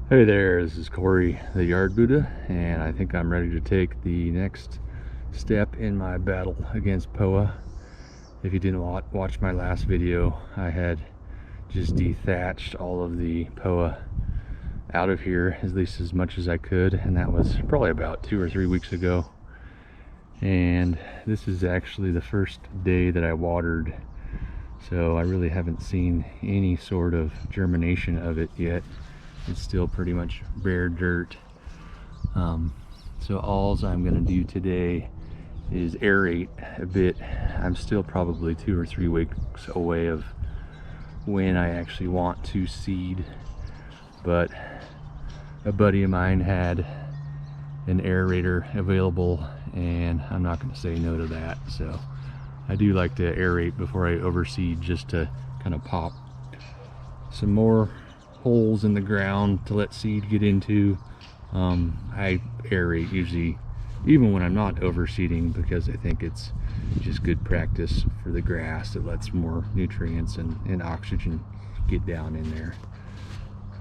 Hey there, this is Corey, the Yard Buddha, and I think I'm ready to take the next step in my battle against POA. If you didn't watch my last video, I had just dethatched all of the POA out of here, at least as much as I could, and that was probably about 2 or 3 weeks ago. And this is actually the first day that I watered, so I really haven't seen any sort of germination of it yet. It's still pretty much bare dirt. So all I'm going to do today is aerate a bit. I'm still probably 2 or 3 weeks away of when I actually want to seed, but a buddy of mine had an aerator available and I'm not going to say no to that. So I do like to aerate before I overseed, just to kind of pop some more holes in the ground to let seed get into. I aerate usually even when I'm not overseeding, because I think it's just good practice for the grass. It lets more nutrients and oxygen get down in there.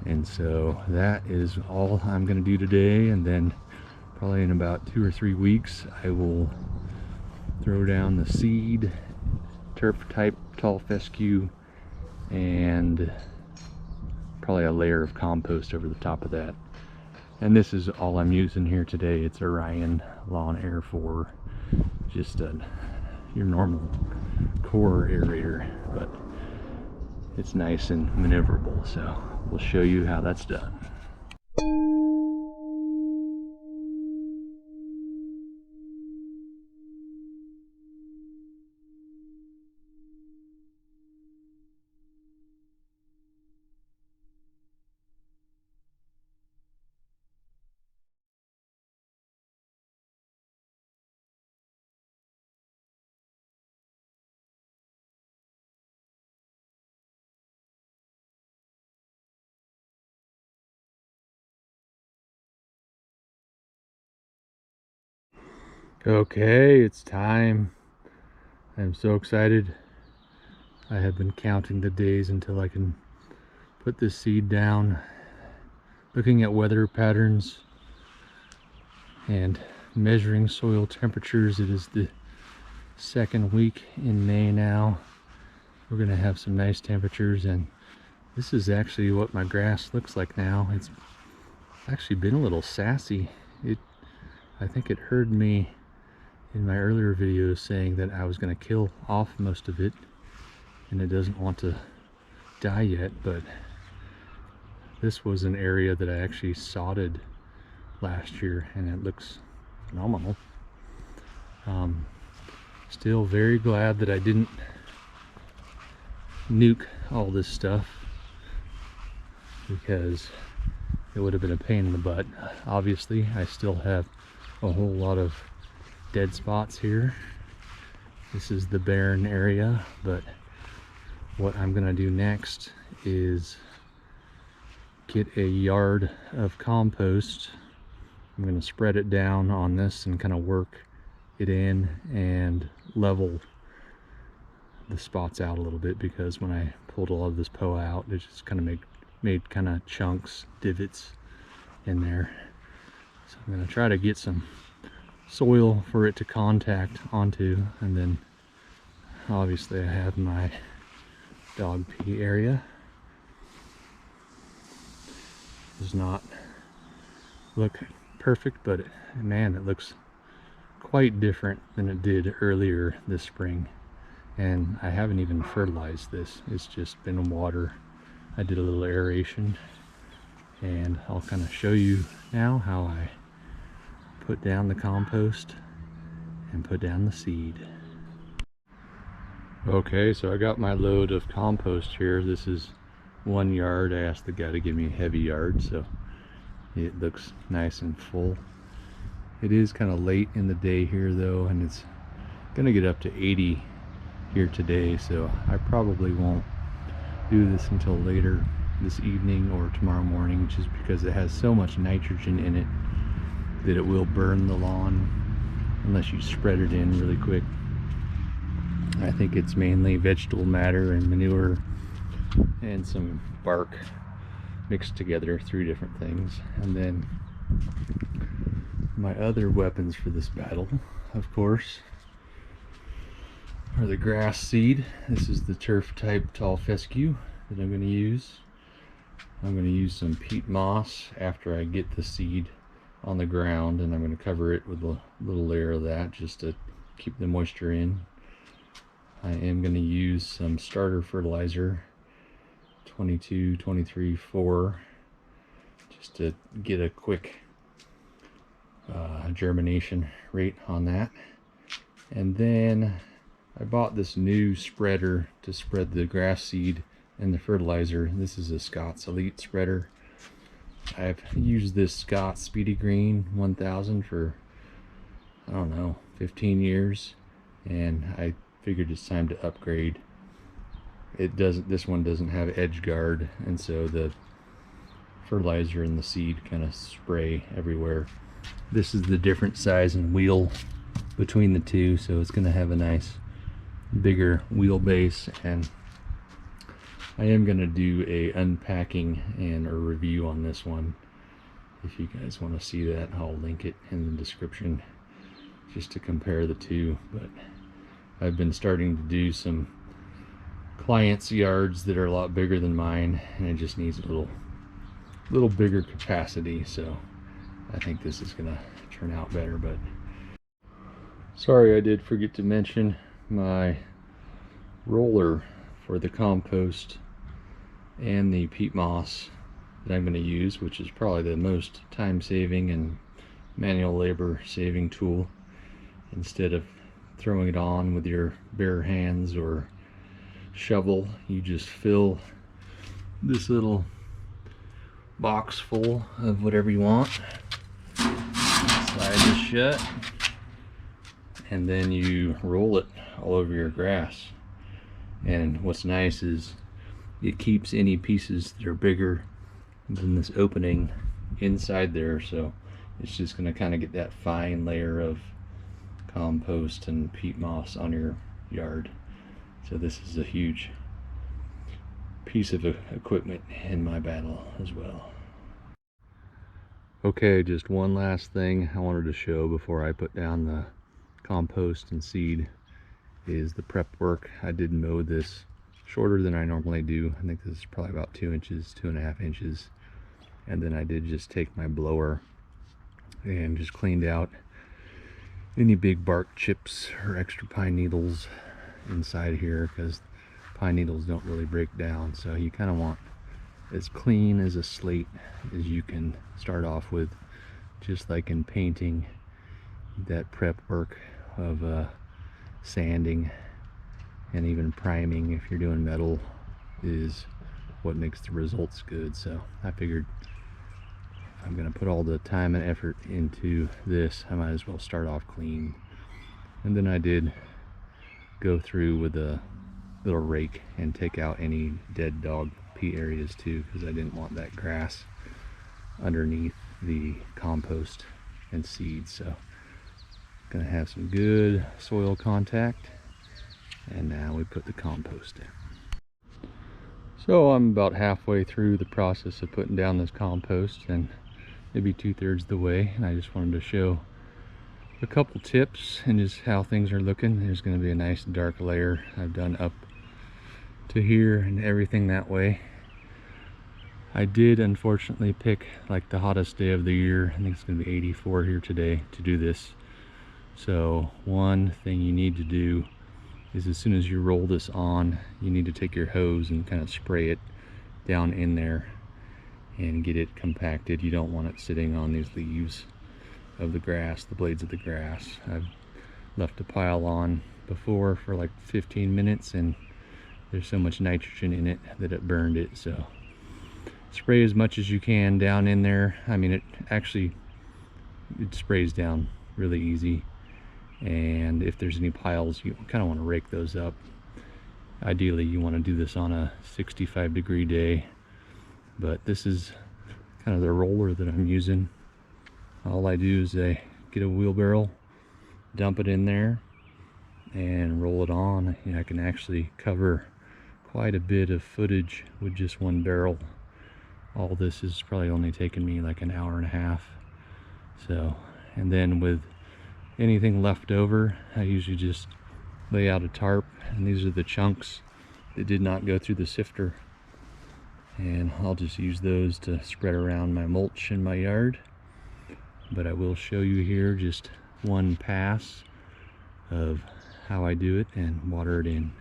And so that is all I'm going to do today, and then probably in about 2 or 3 weeks I will throw down the seed, turf type tall fescue, and probably a layer of compost over the top of that. And this is all I'm using here today. It's Orion Lawn Air 4, just your normal core aerator, but it's nice and maneuverable, so we'll show you how that's done. Okay, it's time. I'm so excited. I have been counting the days until I can put this seed down, looking at weather patterns and measuring soil temperatures. It is the second week in May now. We're gonna have some nice temperatures, and this is actually what my grass looks like now. It's actually been a little sassy. I think it heard me in my earlier videos saying that I was going to kill off most of it, and it doesn't want to die yet, but this was an area that I actually sodded last year and it looks phenomenal. Still very glad that I didn't nuke all this stuff, because it would have been a pain in the butt. Obviously I still have a whole lot of dead spots here. This is the barren area, but what I'm gonna do next is get a yard of compost. I'm gonna spread it down on this and kind of work it in and level the spots out a little bit, because when I pulled a lot of this POA out, it just kind of made kind of chunks, divots in there. So I'm gonna try to get some soil for it to contact onto, and then obviously I have my dog pee area. Does not look perfect, but man, it looks quite different than it did earlier this spring. And I haven't even fertilized this, it's just been water. I did a little aeration, and I'll kind of show you now how I put down the compost and put down the seed. Okay, so I got my load of compost here. This is 1 yard. I asked the guy to give me a heavy yard, so it looks nice and full. It is kind of late in the day here though, and it's gonna get up to 80 here today, so I probably won't do this until later this evening or tomorrow morning, just because it has so much nitrogen in it that it will burn the lawn unless you spread it in really quick. I think it's mainly vegetable matter and manure and some bark mixed together, 3 different things. And then my other weapons for this battle, of course, are the grass seed. This is the turf type tall fescue that I'm going to use. I'm going to use some peat moss after I get the seed on the ground, and I'm going to cover it with a little layer of that just to keep the moisture in. I am going to use some starter fertilizer, 22, 23, 4, just to get a quick germination rate on that. And then I bought this new spreader to spread the grass seed and the fertilizer. This is a Scott's Elite spreader. I've used this Scott Speedy Green 1000 for, I don't know, 15 years, and I figured it's time to upgrade. This one doesn't have edge guard, and so the fertilizer and the seed kind of spray everywhere. This is the different size and wheel between the two, so it's going to have a nice bigger wheelbase. And I am going to do a unpacking and a review on this one. If you guys want to see that, I'll link it in the description just to compare the two. But I've been starting to do some clients' yards that are a lot bigger than mine, and it just needs a little bigger capacity, so I think this is gonna turn out better. But sorry, I did forget to mention my roller for the compost and the peat moss that I'm going to use, which is probably the most time-saving and manual labor saving tool. Instead of throwing it on with your bare hands or shovel, you just fill this little box full of whatever you want, slide this shut, and then you roll it all over your grass. And what's nice is it keeps any pieces that are bigger than this opening inside there, so it's just going to kind of get that fine layer of compost and peat moss on your yard. So this is a huge piece of equipment in my battle as well. Okay, just one last thing I wanted to show before I put down the compost and seed is the prep work. I did mow this shorter than I normally do. I think this is probably about 2 inches, 2.5 inches. And then I did just take my blower and just cleaned out any big bark chips or extra pine needles inside here, because pine needles don't really break down. So you kind of want as clean as a slate as you can start off with, just like in painting. That prep work of sanding and even priming, if you're doing metal, is what makes the results good. So I figured if I'm going to put all the time and effort into this, I might as well start off clean. And then I did go through with a little rake and take out any dead dog pee areas too, because I didn't want that grass underneath the compost and seeds. So gonna have some good soil contact, and now we put the compost in. So I'm about halfway through the process of putting down this compost, and maybe 2/3 the way, and I just wanted to show a couple tips and just how things are looking. There's going to be a nice dark layer I've done up to here and everything that way. I did unfortunately pick like the hottest day of the year. I think it's going to be 84 here today to do this. So one thing you need to do is, as soon as you roll this on, you need to take your hose and kind of spray it down in there and get it compacted. You don't want it sitting on these leaves of the grass, the blades of the grass. I've left a pile on before for like 15 minutes, and there's so much nitrogen in it that it burned it. So spray as much as you can down in there. I mean, it sprays down really easy, and if there's any piles, you kind of want to rake those up. Ideally you want to do this on a 65-degree day, but this is kind of the roller that I'm using. All I do is I get a wheelbarrow, dump it in there, and roll it on. I can actually cover quite a bit of footage with just one barrel all this is probably only taken me like an hour and a half. So, and then with anything left over, I usually just lay out a tarp, and these are the chunks that did not go through the sifter, and I'll just use those to spread around my mulch in my yard. But I will show you here just one pass of how I do it and water it in.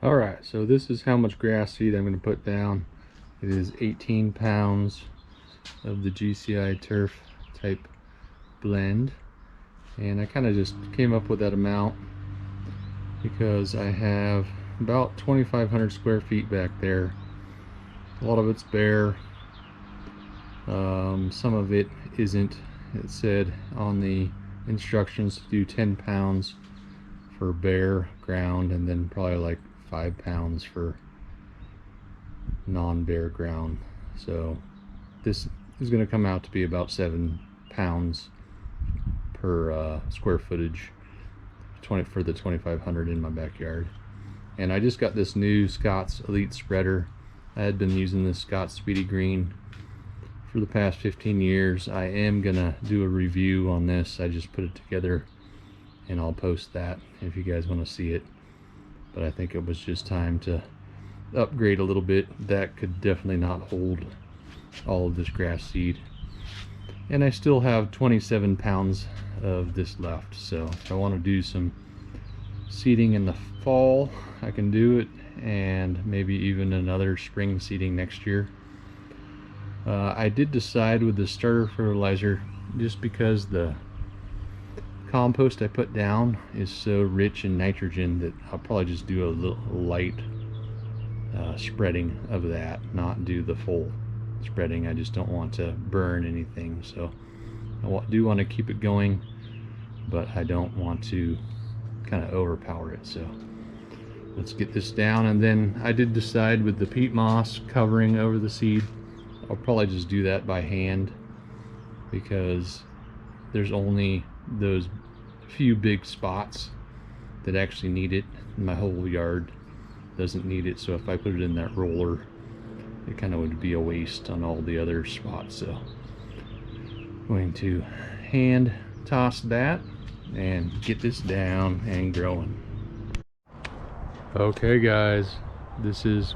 Alright, so this is how much grass seed I'm going to put down. It is 18 pounds of the GCI turf type blend, and I kind of just came up with that amount because I have about 2,500 square feet back there. A lot of it's bare, some of it isn't. It said on the instructions to do 10 pounds for bare ground, and then probably like 5 pounds for non-bare ground. So this is going to come out to be about 7 pounds per square footage for the 2,500 in my backyard. And I just got this new Scott's Elite spreader. I had been using this Scott Speedy Green for the past 15 years. I am gonna do a review on this. I just put it together and I'll post that if you guys want to see it. But I think it was just time to upgrade a little bit. That could definitely not hold all of this grass seed. And I still have 27 pounds of this left, so if I want to do some seeding in the fall, I can do it, and maybe even another spring seeding next year. I did decide with the starter fertilizer, just because the compost I put down is so rich in nitrogen, that I'll probably just do a little light spreading of that, not do the full spreading. I just don't want to burn anything, so I do want to keep it going, but I don't want to kind of overpower it. So let's get this down. And then I did decide with the peat moss covering over the seed, I'll probably just do that by hand, because there's only those few big spots that actually need it. My whole yard doesn't need it, so if I put it in that roller, it kind of would be a waste on all the other spots. So I'm going to hand toss that and get this down and growing. Okay guys, this is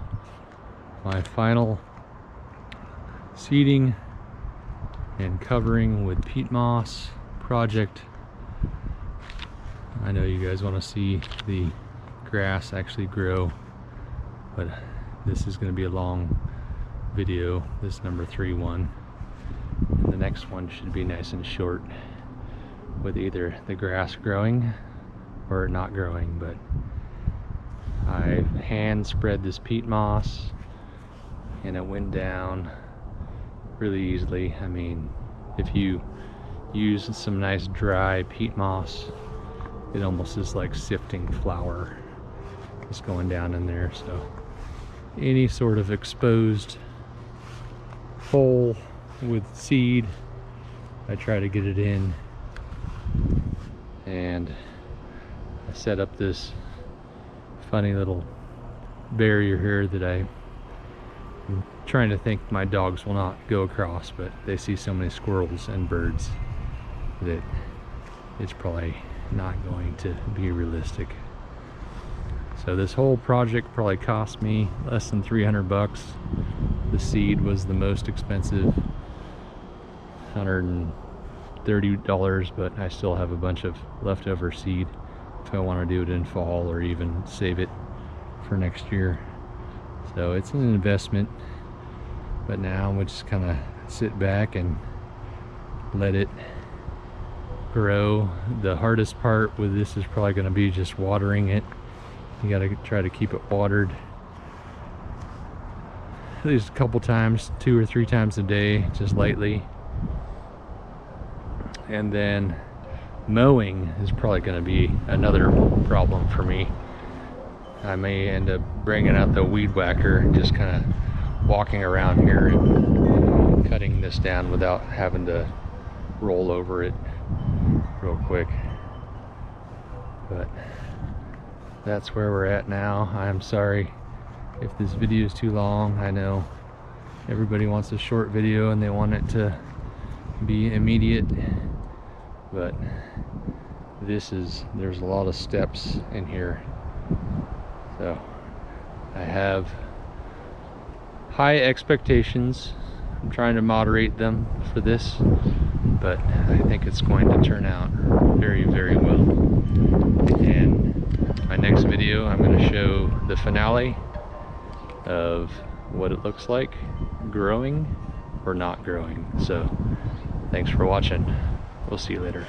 my final seeding and covering with peat moss project. I know you guys want to see the grass actually grow, but this is going to be a long video, this number 3 one, and the next one should be nice and short, with either the grass growing or not growing. But I hand spread this peat moss and it went down really easily. I mean, if you use some nice dry peat moss, it almost is like sifting flour just going down in there. So any sort of exposed hole with seed, I try to get it in. And I set up this funny little barrier here that I'm trying to think my dogs will not go across, but they see so many squirrels and birds that it's probably not going to be realistic. So this whole project probably cost me less than 300 bucks. The seed was the most expensive, $130, but I still have a bunch of leftover seed if I want to do it in fall, or even save it for next year. So it's an investment, but now we'll just kind of sit back and let it grow. The hardest part with this is probably going to be just watering it. You got to try to keep it watered at least a couple times, 2 or 3 times a day, just lightly. And then mowing is probably going to be another problem for me. I may end up bringing out the weed whacker and just kind of walking around here and cutting this down without having to roll over it real quick. But that's where we're at now. I'm sorry if this video is too long. I know everybody wants a short video and they want it to be immediate, but there's a lot of steps in here. So I have high expectations. I'm trying to moderate them for this, but I think it's going to turn out very, very well. And my next video, I'm going to show the finale of what it looks like growing or not growing. So thanks for watching. We'll see you later.